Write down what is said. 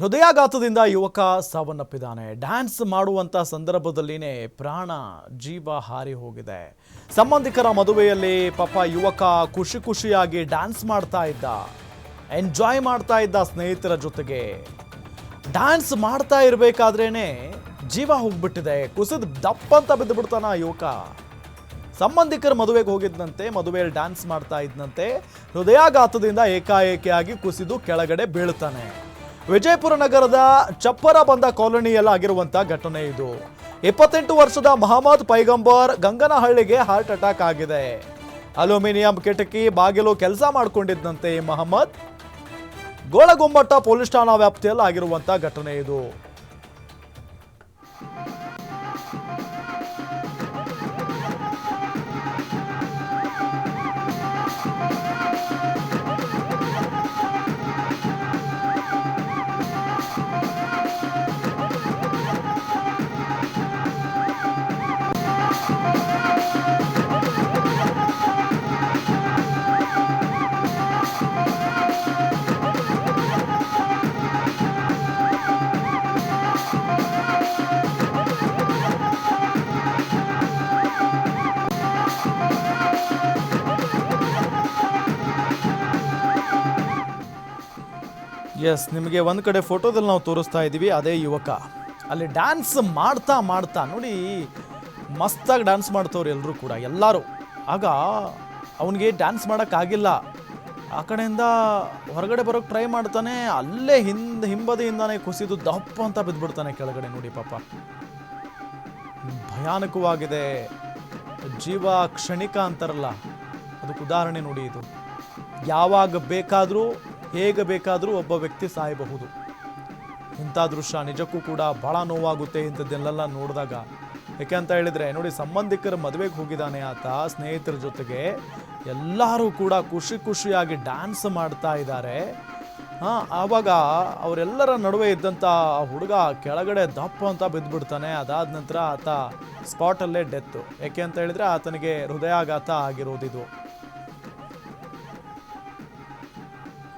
ಹೃದಯಾಘಾತದಿಂದ ಯುವಕ ಸಾವನ್ನಪ್ಪಿದ್ದಾನೆ. ಡ್ಯಾನ್ಸ್ ಮಾಡುವಂತ ಸಂದರ್ಭದಲ್ಲಿನೇ ಪ್ರಾಣ ಜೀವ ಹಾರಿ ಹೋಗಿದೆ. ಸಂಬಂಧಿಕರ ಮದುವೆಯಲ್ಲಿ ಪಾಪ ಯುವಕ ಖುಷಿಯಾಗಿ ಡ್ಯಾನ್ಸ್ ಮಾಡ್ತಾ ಇದ್ದ, ಎಂಜಾಯ್ ಮಾಡ್ತಾ ಇದ್ದ ಸ್ನೇಹಿತರ ಜೊತೆಗೆ. ಡ್ಯಾನ್ಸ್ ಮಾಡ್ತಾ ಇರಬೇಕಾದ್ರೇನೆ ಜೀವ ಹೋಗ್ಬಿಟ್ಟಿದೆ. ಕುಸಿದು ದಪ್ಪಂತ ಬಿದ್ದು ಬಿಡ್ತಾನ ಯುವಕ. ಸಂಬಂಧಿಕರ ಮದುವೆಗೆ ಹೋಗಿದ್ದಂತೆ, ಮದುವೆಯಲ್ಲಿ ಡ್ಯಾನ್ಸ್ ಮಾಡ್ತಾ ಇದ್ದಂತೆ ಹೃದಯಾಘಾತದಿಂದ ಏಕಾಏಕಿಯಾಗಿ ಕುಸಿದು ಕೆಳಗಡೆ ಬೀಳ್ತಾನೆ. ವಿಜಯಪುರ ನಗರದ ಚಪ್ಪರ ಬಂದ ಕಾಲೋನಿಯಲ್ಲಿ ಆಗಿರುವಂತ ಘಟನೆ ಇದು. 28 ವರ್ಷದ ಮಹಮ್ಮದ್ ಪೈಗಂಬರ್ ಗಂಗನಹಳ್ಳಿಗೆ ಹಾರ್ಟ್ ಅಟ್ಯಾಕ್ ಆಗಿದೆ. ಅಲ್ಯೂಮಿನಿಯಂ ಕಿಟಕಿ ಬಾಗಿಲು ಕೆಲಸ ಮಾಡಿಕೊಂಡಿದ್ದಂತೆ ಮಹಮ್ಮದ್ ಗೋಳಗುಮ್ಮಟ ಪೊಲೀಸ್ ಠಾಣಾ ವ್ಯಾಪ್ತಿಯಲ್ಲಿ ಆಗಿರುವಂತ ಘಟನೆ ಇದು. ಎಸ್, ನಿಮಗೆ ಒಂದು ಕಡೆ ಫೋಟೋದಲ್ಲಿ ನಾವು ತೋರಿಸ್ತಾ ಇದ್ದೀವಿ. ಅದೇ ಯುವಕ ಅಲ್ಲಿ ಡ್ಯಾನ್ಸ್ ಮಾಡ್ತಾ ನೋಡಿ, ಮಸ್ತಾಗಿ ಡ್ಯಾನ್ಸ್ ಮಾಡ್ತವ್ರು ಎಲ್ಲರೂ ಕೂಡ, ಎಲ್ಲರೂ. ಆಗ ಅವನಿಗೆ ಡ್ಯಾನ್ಸ್ ಮಾಡೋಕ್ಕಾಗಿಲ್ಲ. ಆ ಕಡೆಯಿಂದ ಹೊರಗಡೆ ಬರೋಕ್ಕೆ ಟ್ರೈ ಮಾಡ್ತಾನೆ. ಅಲ್ಲೇ ಹಿಂಬದಿಯಿಂದಾನೆ ಕುಸಿದು ದಪ್ಪ ಅಂತ ಬಿದ್ದುಬಿಡ್ತಾನೆ ಕೆಳಗಡೆ. ನೋಡಿ ಪಾಪ, ಭಯಾನಕವಾಗಿದೆ. ಜೀವ ಕ್ಷಣಿಕ ಅಂತಾರಲ್ಲ, ಅದಕ್ಕೆ ಉದಾಹರಣೆ ನೋಡಿ ಇದು. ಯಾವಾಗ ಬೇಕಾದರೂ ಹೇಗೆ ಬೇಕಾದರೂ ಒಬ್ಬ ವ್ಯಕ್ತಿ ಸಾಯಬಹುದು. ಇಂಥ ದೃಶ್ಯ ನಿಜಕ್ಕೂ ಕೂಡ ಭಾಳ ನೋವಾಗುತ್ತೆ ಇಂಥದ್ದನ್ನೆಲ್ಲ ನೋಡಿದಾಗ. ಯಾಕೆ ಅಂತ ಹೇಳಿದರೆ ನೋಡಿ, ಸಂಬಂಧಿಕರ ಮದುವೆಗೆ ಹೋಗಿದ್ದಾನೆ ಆತ ಸ್ನೇಹಿತರ ಜೊತೆಗೆ. ಎಲ್ಲರೂ ಕೂಡ ಖುಷಿಯಾಗಿ ಡ್ಯಾನ್ಸ್ ಮಾಡ್ತಾ ಇದ್ದಾರೆ. ಆವಾಗ ಅವರೆಲ್ಲರ ನಡುವೆ ಇದ್ದಂಥ ಹುಡುಗ ಕೆಳಗಡೆ ದಪ್ಪ ಅಂತ ಬಿದ್ದುಬಿಡ್ತಾನೆ. ಅದಾದ ನಂತರ ಆತ ಸ್ಪಾಟಲ್ಲೇ ಡೆತ್ತು. ಯಾಕೆ ಅಂತ ಹೇಳಿದರೆ ಆತನಿಗೆ ಹೃದಯಾಘಾತ ಆಗಿರೋದಿದು.